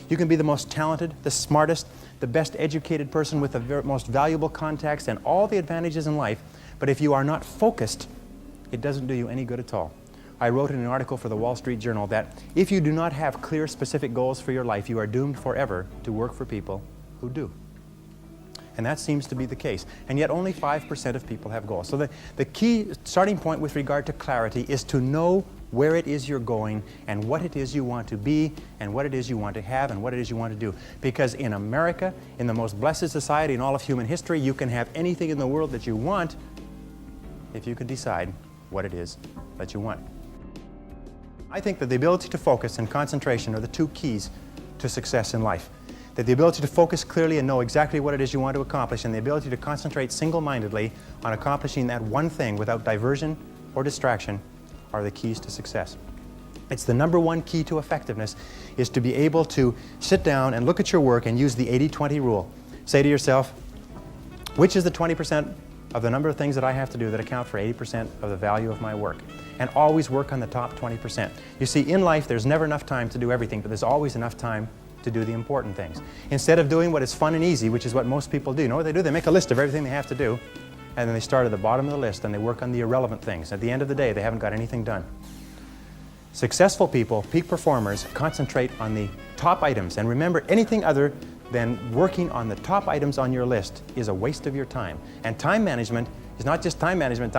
You can be the most talented, the smartest, the best educated person with the most valuable contacts and all the advantages in life, but if you are not focused, it doesn't do you any good at all. I wrote in an article for the Wall Street Journal that if you do not have clear, specific goals for your life, you are doomed forever to work for people who do. And that seems to be the case. And yet only 5% of people have goals. So the key starting point with regard to clarity is to know where it is you're going and what it is you want to be and what it is you want to have and what it is you want to do. Because in America, in the most blessed society in all of human history, you can have anything in the world that you want if you can decide what it is that you want. I think that the ability to focus and concentration are the two keys to success in life. That the ability to focus clearly and know exactly what it is you want to accomplish and the ability to concentrate single-mindedly on accomplishing that one thing without diversion or distraction are the keys to success. It's the number one key to effectiveness is to be able to sit down and look at your work and use the 80-20 rule. Say to yourself, which is the 20% of the number of things that I have to do that account for 80% of the value of my work? And always work on the top 20%. You see, in life, there's never enough time to do everything, but there's always enough time to do the important things. Instead of doing what is fun and easy, which is what most people do, you know what they do? They make a list of everything they have to do, and then they start at the bottom of the list and they work on the irrelevant things. At the end of the day, they haven't got anything done. Successful people, peak performers, concentrate on the top items. And remember, anything other than working on the top items on your list is a waste of your time. And time management is not just time management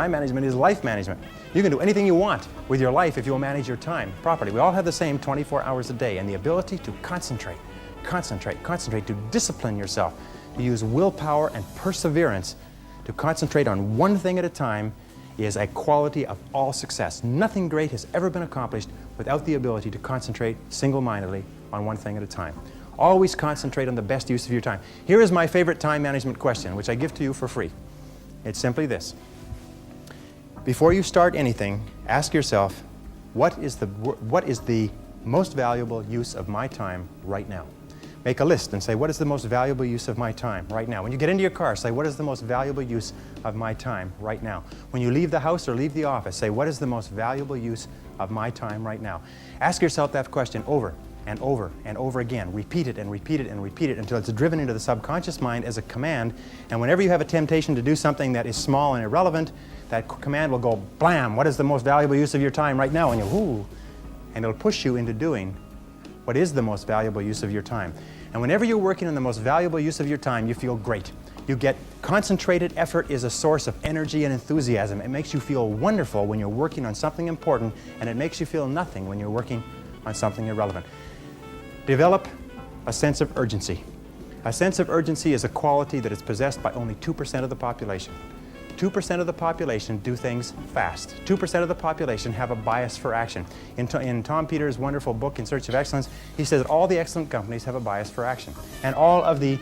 is life management. You can do anything you want with your life if you will manage your time properly. We all have the same 24 hours a day, and the ability to concentrate, to discipline yourself, to use willpower and perseverance to concentrate on one thing at a time is a quality of all success. Nothing great has ever been accomplished without the ability to concentrate single-mindedly on one thing at a time. Always concentrate on the best use of your time. Here is my favorite time management question, which I give to you for free. It's simply this. Before you start anything, ask yourself, what is the most valuable use of my time right now? Make a list and say, what is the most valuable use of my time right now? When you get into your car, say, what is the most valuable use of my time right now? When you leave the house or leave the office, say, what is the most valuable use of my time right now? Ask yourself that question over and over and over again. Repeat it and repeat it and repeat it until it's driven into the subconscious mind as a command. And whenever you have a temptation to do something that is small and irrelevant, that command will go, blam, what is the most valuable use of your time right now? And you'll, ooh, and it'll push you into doing what is the most valuable use of your time. And whenever you're working on the most valuable use of your time, you feel great. You get concentrated effort is a source of energy and enthusiasm. It makes you feel wonderful when you're working on something important, and it makes you feel nothing when you're working on something irrelevant. Develop a sense of urgency. A sense of urgency is a quality that is possessed by only 2% of the population. 2% of the population do things fast. 2% of the population have a bias for action. In Tom Peters' wonderful book, In Search of Excellence, he says that all the excellent companies have a bias for action. And all of the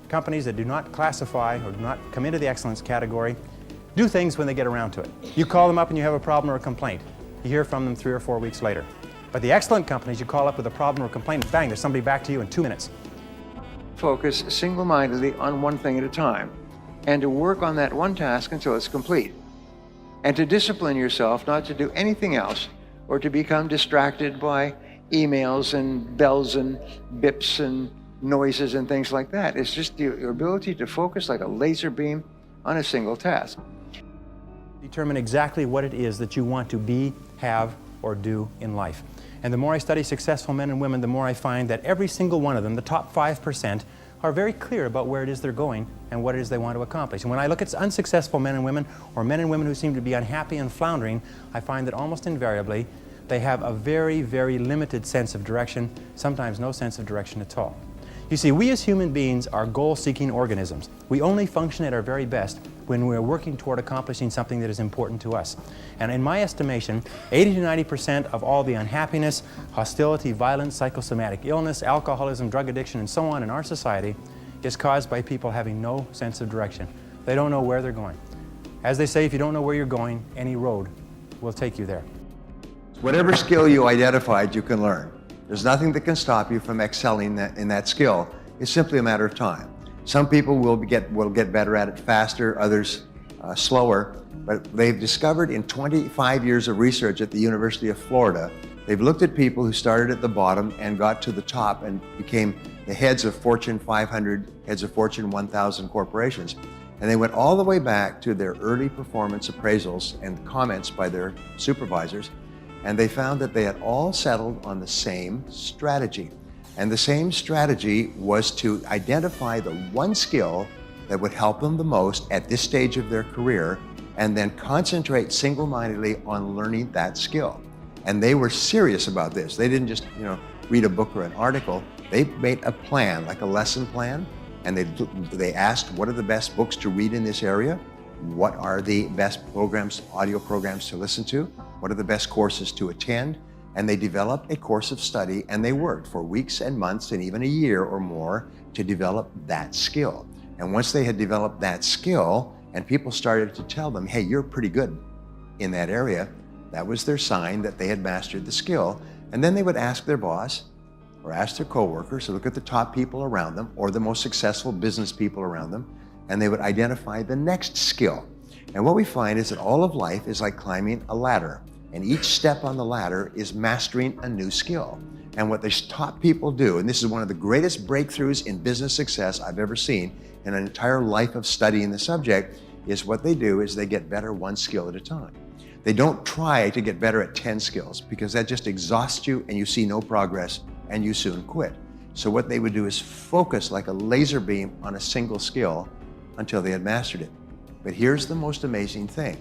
companies that do not classify or do not come into the excellence category do things when they get around to it. You call them up and you have a problem or a complaint. You hear from them 3 or 4 weeks later. But the excellent companies, you call up with a problem or a complaint, and bang, there's somebody back to you in 2 minutes. Focus single-mindedly on one thing at a time, and to work on that one task until it's complete. And to discipline yourself not to do anything else or to become distracted by emails and bells and bips and noises and things like that. It's just your ability to focus like a laser beam on a single task. Determine exactly what it is that you want to be, have, or do in life. And the more I study successful men and women, the more I find that every single one of them, the top 5%, are very clear about where it is they're going and what it is they want to accomplish. And when I look at unsuccessful men and women, or men and women who seem to be unhappy and floundering, I find that almost invariably they have a very, very limited sense of direction, sometimes no sense of direction at all. You see, we as human beings are goal-seeking organisms. We only function at our very best when we're working toward accomplishing something that is important to us. And in my estimation, 80 to 90% of all the unhappiness, hostility, violence, psychosomatic illness, alcoholism, drug addiction, and so on in our society is caused by people having no sense of direction. They don't know where they're going. As they say, if you don't know where you're going, any road will take you there. Whatever skill you identified, you can learn. There's nothing that can stop you from excelling in that skill. It's simply a matter of time. Some people will get better at it faster, others slower, but they've discovered in 25 years of research at the University of Florida They've looked at people who started at the bottom and got to the top and became the heads of Fortune 500, heads of Fortune 1000 corporations. And they went all the way back to their early performance appraisals and comments by their supervisors. And they found that they had all settled on the same strategy. And the same strategy was to identify the one skill that would help them the most at this stage of their career, and then concentrate single-mindedly on learning that skill. And they were serious about this. They didn't just, read a book or an article. They made a plan, like a lesson plan, and they asked, what are the best books to read in this area? What are the best programs, audio programs to listen to? What are the best courses to attend? And they developed a course of study, and they worked for weeks and months and even a year or more to develop that skill. And once they had developed that skill, and people started to tell them, hey, you're pretty good in that area, that was their sign that they had mastered the skill. And then they would ask their boss or ask their coworkers to look at the top people around them or the most successful business people around them, and they would identify the next skill. And what we find is that all of life is like climbing a ladder, and each step on the ladder is mastering a new skill. And what the top people do, and this is one of the greatest breakthroughs in business success I've ever seen in an entire life of studying the subject, is what they do is they get better one skill at a time. They don't try to get better at 10 skills, because that just exhausts you and you see no progress and you soon quit. So what they would do is focus like a laser beam on a single skill until they had mastered it. But here's the most amazing thing.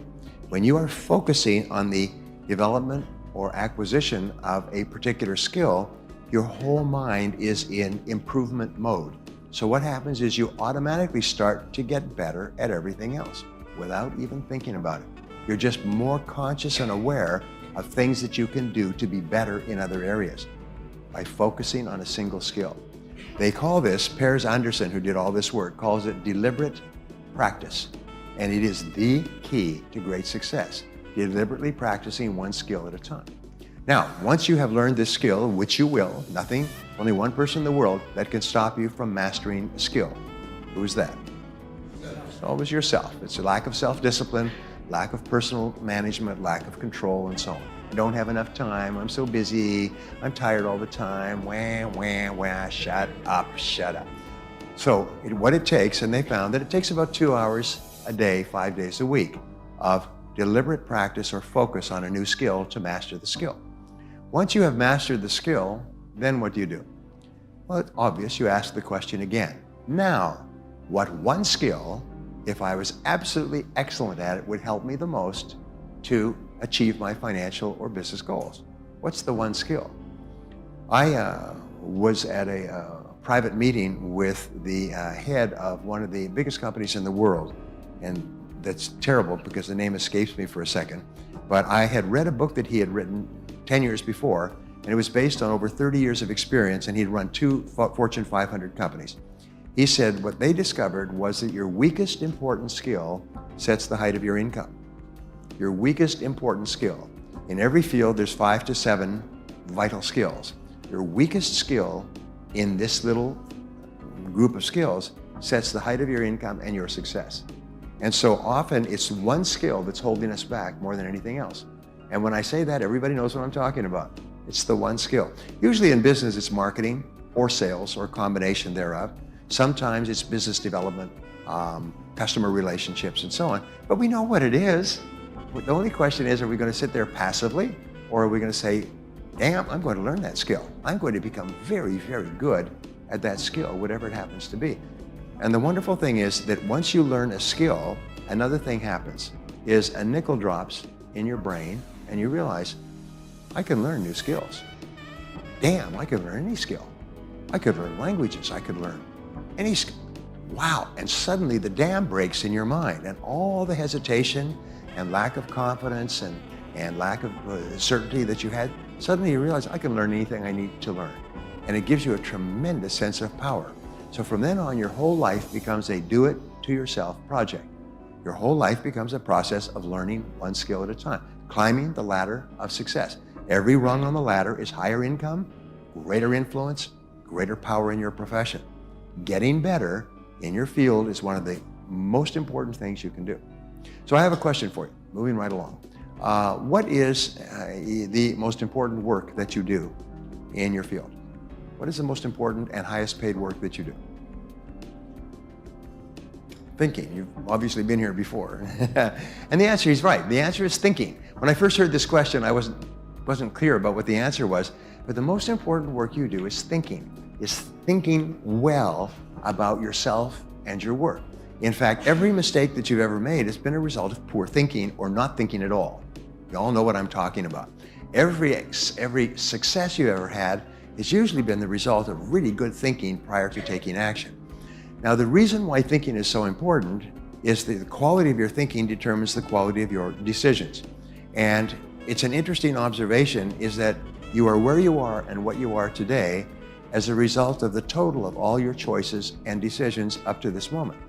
When you are focusing on the development or acquisition of a particular skill, your whole mind is in improvement mode. So what happens is you automatically start to get better at everything else without even thinking about it. You're just more conscious and aware of things that you can do to be better in other areas by focusing on a single skill. They call this, Piers Anderson, who did all this work, calls it deliberate practice. And it is the key to great success, deliberately practicing one skill at a time. Now, once you have learned this skill, which you will, only one person in the world that can stop you from mastering a skill. Who is that? It's always yourself. It's a lack of self-discipline, lack of personal management, lack of control, and so on. I don't have enough time, I'm so busy, I'm tired all the time, wah, wah, wah, shut up, shut up. So what it takes, and they found that it takes about 2 hours a day, 5 days a week of deliberate practice or focus on a new skill to master the skill. Once you have mastered the skill, then what do? Well, it's obvious, you ask the question again. Now, what one skill, if I was absolutely excellent at it, would help me the most to achieve my financial or business goals? What's the one skill? I was at a private meeting with the head of one of the biggest companies in the world, and that's terrible because the name escapes me for a second, but I had read a book that he had written 10 years before, and it was based on over 30 years of experience, and he'd run 2 Fortune 500 companies. He said what they discovered was that your weakest important skill sets the height of your income. Your weakest important skill. In every field, there's 5 to 7 vital skills. Your weakest skill in this little group of skills sets the height of your income and your success. And so often it's one skill that's holding us back more than anything else. And when I say that, everybody knows what I'm talking about. It's the one skill. Usually in business, it's marketing or sales or a combination thereof. Sometimes it's business development, customer relationships, and so on. But we know what it is. The only question is, are we going to sit there passively, or are we going to say, damn, I'm going to learn that skill. I'm going to become very, very good at that skill, whatever it happens to be. And the wonderful thing is that once you learn a skill, another thing happens, is a nickel drops in your brain, and you realize, I can learn new skills. Damn, I could learn any skill. I could learn languages. I could learn any skill. Wow, and suddenly the dam breaks in your mind, and all the hesitation and lack of confidence and lack of certainty that you had, suddenly you realize I can learn anything I need to learn. And it gives you a tremendous sense of power. So from then on, your whole life becomes a do-it-to-yourself project. Your whole life becomes a process of learning one skill at a time, climbing the ladder of success. Every rung on the ladder is higher income, greater influence, greater power in your profession. Getting better in your field is one of the most important things you can do. So I have a question for you, moving right along. What is the most important work that you do in your field? What is the most important and highest paid work that you do? Thinking. You've obviously been here before. And the answer is right. The answer is thinking. When I first heard this question, I wasn't clear about what the answer was, but the most important work you do is thinking well about yourself and your work. In fact, every mistake that you've ever made has been a result of poor thinking or not thinking at all. You all know what I'm talking about. Every success you ever had has usually been the result of really good thinking prior to taking action. Now, the reason why thinking is so important is that the quality of your thinking determines the quality of your decisions. And it's an interesting observation is that you are where you are and what you are today as a result of the total of all your choices and decisions up to this moment.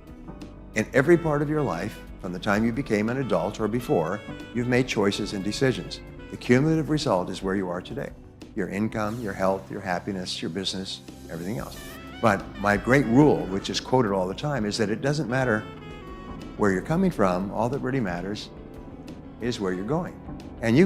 In every part of your life, from the time you became an adult or before, you've made choices and decisions. The cumulative result is where you are today. Your income, your health, your happiness, your business, everything else. But my great rule, which is quoted all the time, is that it doesn't matter where you're coming from. All that really matters is where you're going. And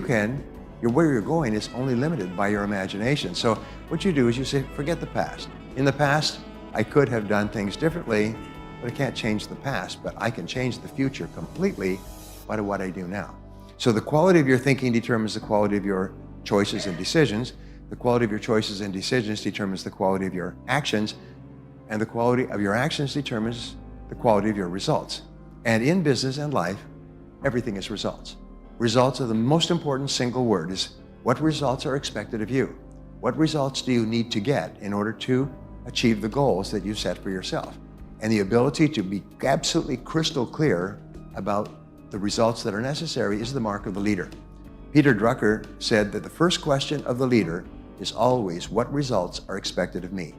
where you're going is only limited by your imagination. So what you do is you say, forget the past. In the past, I could have done things differently, but I can't change the past, but I can change the future completely by what I do now. So the quality of your thinking determines the quality of your choices and decisions. The quality of your choices and decisions determines the quality of your actions, and the quality of your actions determines the quality of your results. And in business and life, everything is results. Results are the most important single word. Is what results are expected of you? What results do you need to get in order to achieve the goals that you set for yourself? And the ability to be absolutely crystal clear about the results that are necessary is the mark of the leader. Peter Drucker said that the first question of the leader is always, what results are expected of me?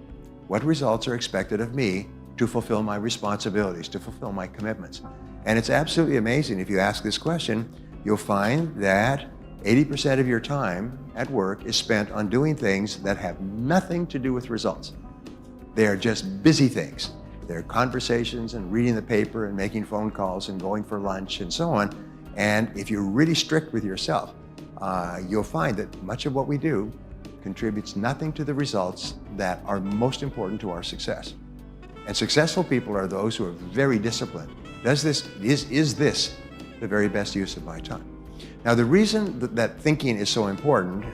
What results are expected of me to fulfill my responsibilities, to fulfill my commitments? And it's absolutely amazing. If you ask this question, you'll find that 80% of your time at work is spent on doing things that have nothing to do with results. They are just busy things. They're conversations and reading the paper and making phone calls and going for lunch and so on. And if you're really strict with yourself, you'll find that much of what we do contributes nothing to the results that are most important to our success. And successful people are those who are very disciplined. Is this the very best use of my time? Now, the reason that thinking is so important,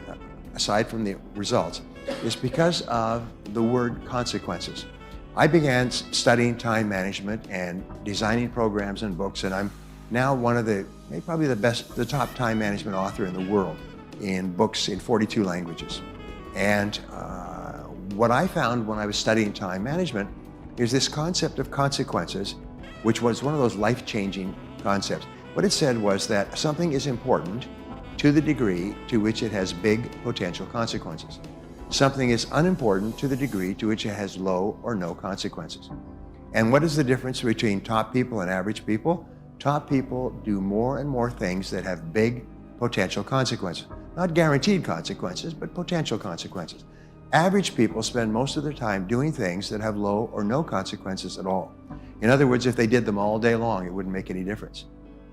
aside from the results, is because of the word consequences. I began studying time management and designing programs and books, and I'm now one of probably the top time management author in the world in books in 42 languages. And what I found when I was studying time management is this concept of consequences, which was one of those life-changing concepts. What it said was that something is important to the degree to which it has big potential consequences. Something is unimportant to the degree to which it has low or no consequences. And what is the difference between top people and average people? Top people do more and more things that have big potential consequences. Not guaranteed consequences, but potential consequences. Average people spend most of their time doing things that have low or no consequences at all. In other words, if they did them all day long, it wouldn't make any difference.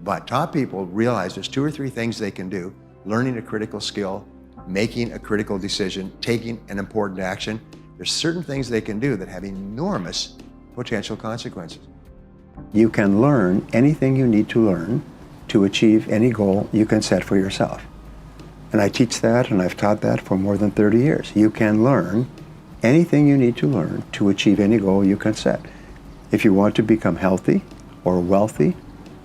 But top people realize there's 2 or 3 things they can do: learning a critical skill, making a critical decision, taking an important action. There's certain things they can do that have enormous potential consequences. You can learn anything you need to learn to achieve any goal you can set for yourself. And I teach that, and I've taught that for more than 30 years. You can learn anything you need to learn to achieve any goal you can set. If you want to become healthy or wealthy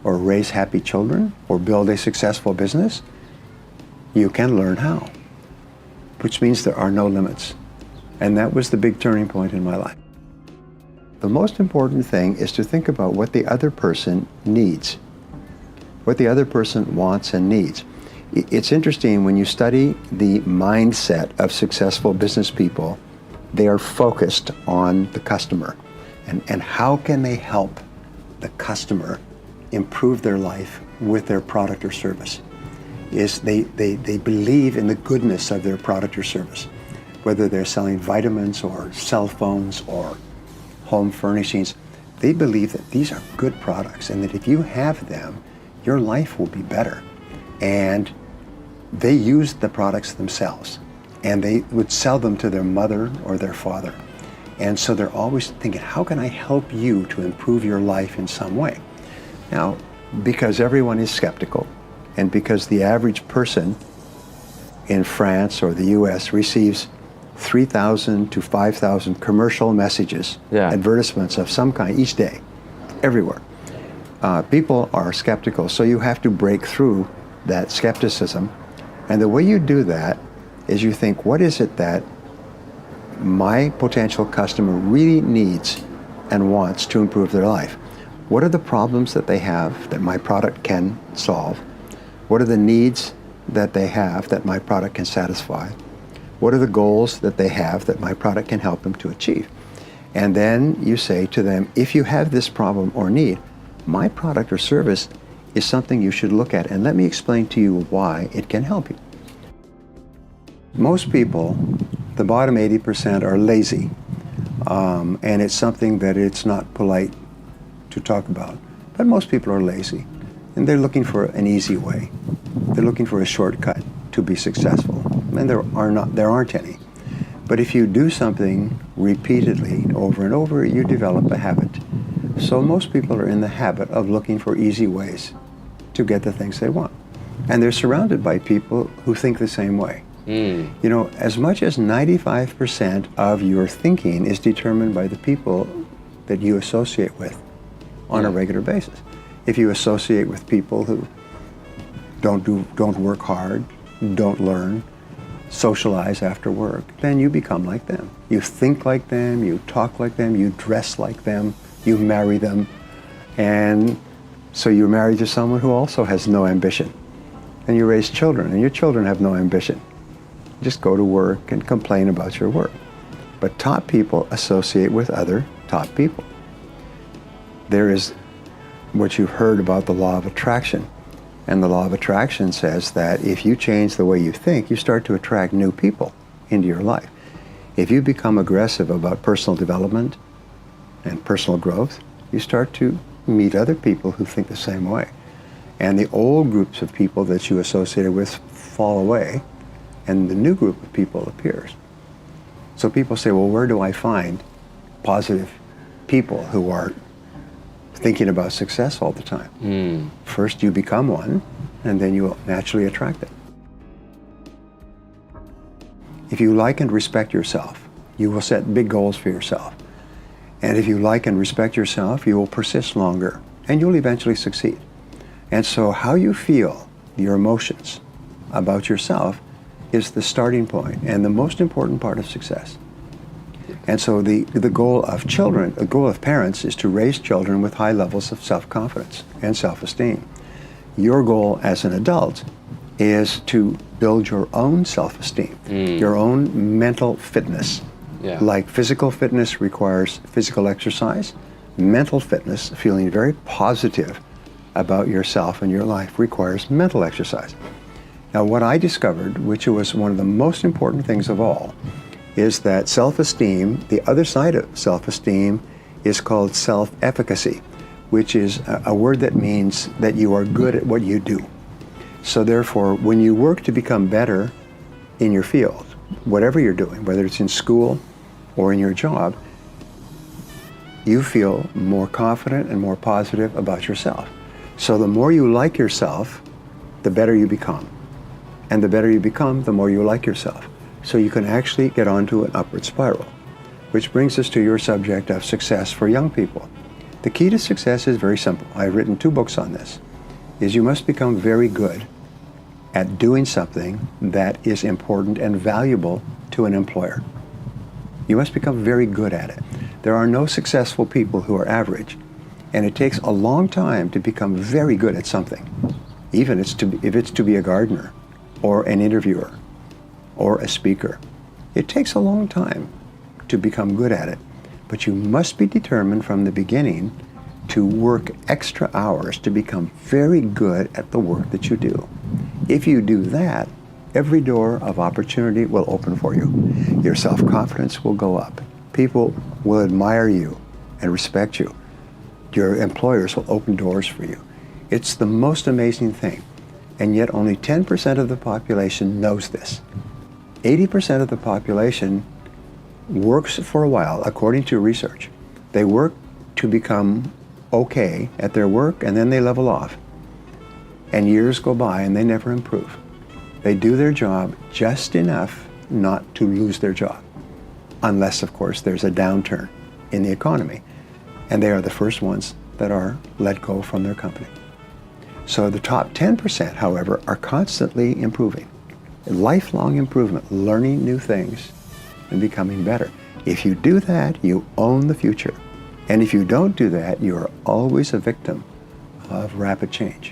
or raise happy children or build a successful business, you can learn how, which means there are no limits. And that was the big turning point in my life. The most important thing is to think about what the other person needs, what the other person wants and needs. It's interesting, when you study the mindset of successful business people, they are focused on the customer and how can they help the customer improve their life with their product or service. They believe in the goodness of their product or service, whether they're selling vitamins or cell phones or home furnishings. They believe that these are good products and that if you have them, your life will be better. and they used the products themselves, and they would sell them to their mother or their father. And so they're always thinking, how can I help you to improve your life in some way? Now, because everyone is skeptical, and because the average person in France or the US receives 3,000 to 5,000 commercial messages, advertisements of some kind each day, everywhere. People are skeptical, so you have to break through that skepticism. And the way you do that is you think, what is it that my potential customer really needs and wants to improve their life? What are the problems that they have that my product can solve? What are the needs that they have that my product can satisfy? What are the goals that they have that my product can help them to achieve? And then you say to them, if you have this problem or need, my product or service is something you should look at, and let me explain to you why it can help you. Most people, the bottom 80%, are lazy, and it's something that it's not polite to talk about. But most people are lazy, and they're looking for an easy way. They're looking for a shortcut to be successful, and there aren't any. But if you do something repeatedly over and over, you develop a habit. So most people are in the habit of looking for easy ways to get the things they want. And they're surrounded by people who think the same way. You know, as much as 95% of your thinking is determined by the people that you associate with on a regular basis. If you associate with people who don't work hard, don't learn, socialize after work, then you become like them. You think like them, you talk like them, you dress like them, you marry them, and so you're married to someone who also has no ambition. And you raise children, and your children have no ambition. Just go to work and complain about your work. But top people associate with other top people. There is what you've heard about the law of attraction. And the law of attraction says that if you change the way you think, you start to attract new people into your life. If you become aggressive about personal development and personal growth, you start to meet other people who think the same way. And the old groups of people that you associated with fall away, and the new group of people appears. So people say, well, where do I find positive people who are thinking about success all the time? First you become one, and then you will naturally attract them. If you like and respect yourself, you will set big goals for yourself. And if you like and respect yourself, you will persist longer, and you'll eventually succeed. And so how you feel, your emotions about yourself, is the starting point and the most important part of success. And so the goal of children, the goal of parents, is to raise children with high levels of self-confidence and self-esteem. Your goal as an adult is to build your own self-esteem, your own mental fitness. Like physical fitness requires physical exercise, mental fitness, feeling very positive about yourself and your life, requires mental exercise. Now, what I discovered, which was one of the most important things of all, is that self-esteem, the other side of self-esteem, is called self-efficacy, which is a word that means that you are good at what you do. So therefore, when you work to become better in your field, whatever you're doing, whether it's in school or in your job, you feel more confident and more positive about yourself. So the more you like yourself, the better you become. And the better you become, the more you like yourself. So you can actually get onto an upward spiral. Which brings us to your subject of success for young people. The key to success is very simple. I've written 2 books on this. Is you must become very good at doing something that is important and valuable to an employer. You must become very good at it. There are no successful people who are average. And it takes a long time to become very good at something. Even if it's to be a gardener, or an interviewer, or a speaker. It takes a long time to become good at it, but you must be determined from the beginning to work extra hours to become very good at the work that you do. If you do that, every door of opportunity will open for you. Your self-confidence will go up. People will admire you and respect you. Your employers will open doors for you. It's the most amazing thing. And yet only 10% of the population knows this. 80% of the population works for a while, according to research. They work to become okay at their work, and then they level off. And years go by and they never improve. They do their job just enough not to lose their job. Unless, of course, there's a downturn in the economy. And they are the first ones that are let go from their company. So the top 10%, however, are constantly improving. Lifelong improvement, learning new things and becoming better. If you do that, you own the future. And if you don't do that, you are always a victim of rapid change.